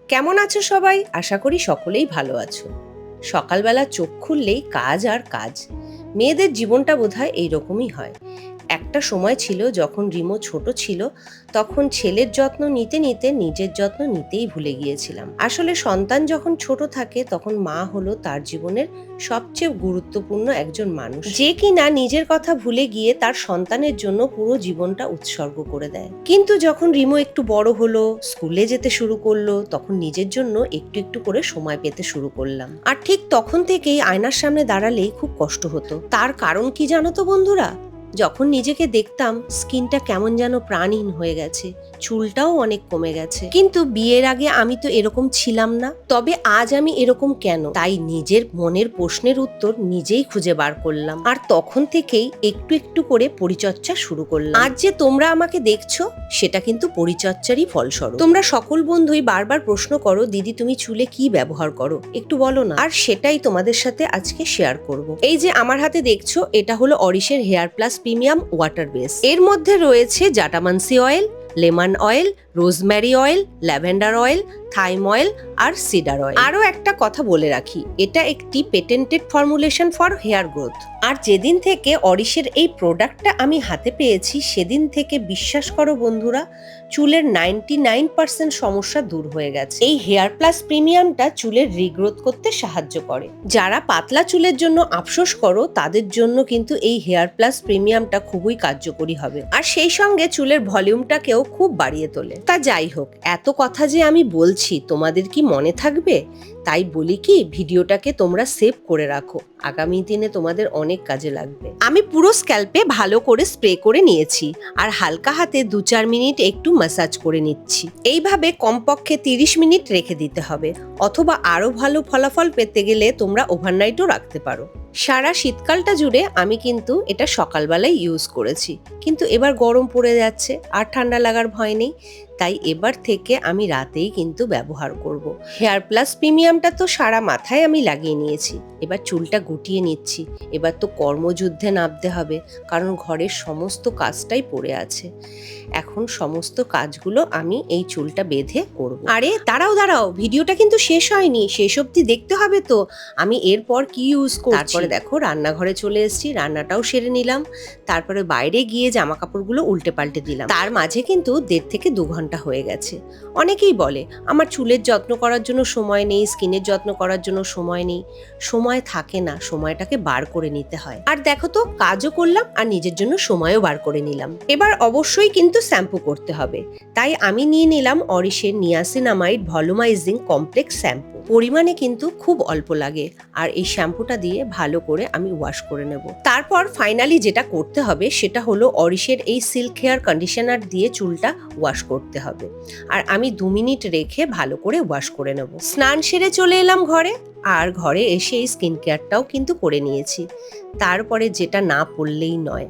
কেমন আছো সবাই? আশা করি সকলেই ভালো আছো। সকালবেলা চোখ খুললেই কাজ আর কাজ। মেয়েদের জীবনটা বোধহয় এইরকমই হয়। একটা সময় ছিল যখন রিমো ছোট ছিল, তখন ছেলের যত্ন নিতে নিতে নিজের যত্ন নিতেই ভুলে গিয়েছিলাম। আসলে সন্তান যখন ছোট থাকে তখন মা হলো তার জীবনের সবচেয়ে গুরুত্বপূর্ণ একজন মানুষ, যে কিনা নিজের কথা ভুলে গিয়ে তার সন্তানের জন্য পুরো জীবনটা উৎসর্গ করে দেয়। কিন্তু যখন রিমো একটু বড় হলো, স্কুলে যেতে শুরু করলো, তখন নিজের জন্য একটু একটু করে সময় পেতে শুরু করলাম। আর ঠিক তখন থেকেই আয়নার সামনে দাঁড়ালেই খুব কষ্ট হতো। তার কারণ কি জানো তো বন্ধুরা? যখন নিজেকে দেখতাম স্কিনটা কেমন যেন প্রাণহীন হয়ে গেছে, চুলটাও অনেক কমে গেছে। কিন্তু বিয়ের আগে আমি তো এরকম ছিলাম না। তবে আজ আমি এরকম কেন? তাই নিজের মনের প্রশ্নের উত্তর নিজেই খুঁজে বার করলাম, আর তখন থেকেই একটু একটু করে পরিচর্যা শুরু করলাম। আজ যে তোমরা আমাকে দেখছো, সেটা কিন্তু পরিচর্যারই ফলস্বরূপ। তোমরা সকল বন্ধুই বারবার প্রশ্ন করো, দিদি তুমি চুলে কি ব্যবহার করো, একটু বলো না। আর সেটাই তোমাদের সাথে আজকে শেয়ার করব। এই যে আমার হাতে দেখছো, এটা হলো অরিশের hair plus premium water base. এর মধ্যে রয়েছে jatamansi oil, lemon oil, rosemary oil, lavender oil, thyme oil আর সিডার অয়েল। আরও একটা কথা বলে রাখি, এটা একটি patented formulation for hair growth. আর যেদিন থেকে অরিশের এই প্রোডাক্টটা আমি হাতে পেয়েছি, সেদিন থেকে বিশ্বাস করো বন্ধুরা, চুলের 99% সমস্যা দূর হয়ে গেছে। এই হেয়ার প্লাস প্রিমিয়ামটা চুলের রিগ্রোথ করতে সাহায্য করে। যারা পাতলা চুলের জন্য আফসোস করো, তাদের জন্য কিন্তু এই হেয়ার প্লাস প্রিমিয়ামটা খুবই কার্যকরী হবে। আর সেই সঙ্গে চুলের ভলিউমটাকেও খুব বাড়িয়ে তোলে। তা যাই হোক, এত কথা যে আমি বলছি, তোমাদের কি মনে থাকবে? তাই বলি কি, ভিডিওটাকে তোমরা সেভ করে রাখো, আগামী দিনে তোমাদের অনেক কাজে লাগবে। আমি পুরো স্ক্যাল্পে ভালো করে স্প্রে করে নিয়েছি, আর হালকা হাতে 2-4 মিনিট একটু ম্যাসাজ করে নিচ্ছি। এইভাবে কমপক্ষে 30 মিনিট রেখে দিতে হবে, অথবা আরো ভালো ফলাফল পেতে গেলে তোমরা ওভারনাইটও রাখতে পারো। সারা শীতকালটা জুড়ে আমি কিন্তু এটা সকালবেলায় ইউজ করেছি, কিন্তু এবার গরম পড়ে যাচ্ছে আর ঠান্ডা লাগার ভয় নেই, তাই এবার থেকে আমি রাতেই কিন্তু ব্যবহার করব। হেয়ার প্লাস প্রিমিয়ামটা তো সারা মাথায় আমি লাগিয়ে নিয়েছি, এবার চুলটা গুটিয়ে নিচ্ছি। এবার তো কর্মযুদ্ধে নামতে হবে, কারণ ঘরের সমস্ত কাজটাই পড়ে আছে। এখন সমস্ত কাজগুলো আমি এই চুলটা বেঁধে করব। আরে দাঁড়াও দাঁড়াও, ভিডিওটা কিন্তু শেষ হয়নি, শেষ অবধি দেখতে হবে তো আমি এরপর কি ইউজ করছি। তারপরে দেখো রান্নাঘরে চলে এসেছি, রান্নাটাও সেরে নিলাম, তারপরে বাইরে গিয়ে জামা কাপড়গুলো উল্টে পাল্টে দিলাম। তার মাঝে কিন্তু 1.5 থেকে 2 ঘন্টা হয়ে গেছে। অনেকেই বলে আমার চুলের যত্ন করার জন্য সময় নেই, স্কিনের যত্ন করার জন্য সময় নেই। সময় থাকে না, সময়টাকে বার করে নিতে হয়। আর দেখো তো, কাজও করলাম আর নিজের জন্য সময়ও বার করে নিলাম। এবার অবশ্যই কিন্তু শ্যাম্পু করতে হবে, তাই আমি নিয়ে নিলাম অরিশের নিয়াসিনামাইড ভলিউমাইজিং কমপ্লেক্স শ্যাম্পু। পরিমাণে কিন্তু খুব অল্প লাগে, আর এই শ্যাম্পুটা দিয়ে ভালো করে আমি ওয়াশ করে নেব। তারপর ফাইনালি যেটা করতে হবে সেটা হলো অরিশের এই সিল্ক হেয়ার কন্ডিশনার দিয়ে চুলটা ওয়াশ করতে হবে, আর আমি 2 মিনিট রেখে ভালো করে ওয়াশ করে নেব। স্নান সেরে চলে এলাম ঘরে, আর ঘরে এসে এই স্কিন কেয়ারটাও কিন্তু করে নিয়েছি। তারপরে যেটা না পরলেই নয়,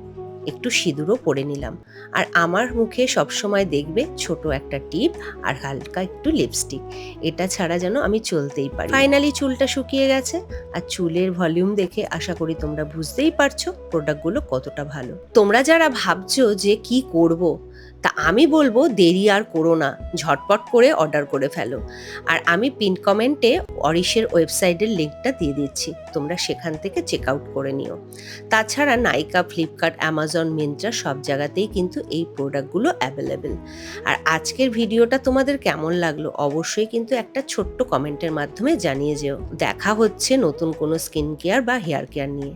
একটু সিঁদুরও পরে নিলাম। আর আমার মুখে সবসময় দেখবে ছোট একটা টিপ আর হালকা একটু লিপস্টিক, এটা ছাড়া যেন আমি চলতেই পারি। ফাইনালি চুলটা শুকিয়ে গেছে, আর চুলের ভলিউম দেখে আশা করি তোমরা বুঝতেই পারছো প্রোডাক্টগুলো কতটা ভালো। তোমরা যারা ভাবছো যে কি করব, তা আমি বলবো দেরি আর করো না, ঝটপট করে অর্ডার করে ফেলো। আর আমি পিন কমেন্টে অরিশের ওয়েবসাইটের লিঙ্কটা দিয়ে দিচ্ছি, তোমরা সেখান থেকে চেক আউট করে নিও। তাছাড়া নাইকা, ফ্লিপকার্ট, অ্যামাজন, মিন্ত্রা সব জায়গাতেই কিন্তু এই প্রোডাক্টগুলো অ্যাভেলেবেল। আর আজকের ভিডিওটা তোমাদের কেমন লাগলো অবশ্যই কিন্তু একটা ছোট্ট কমেন্টের মাধ্যমে জানিয়ে যেও। দেখা হচ্ছে নতুন কোনো স্কিন কেয়ার বা হেয়ার কেয়ার নিয়ে।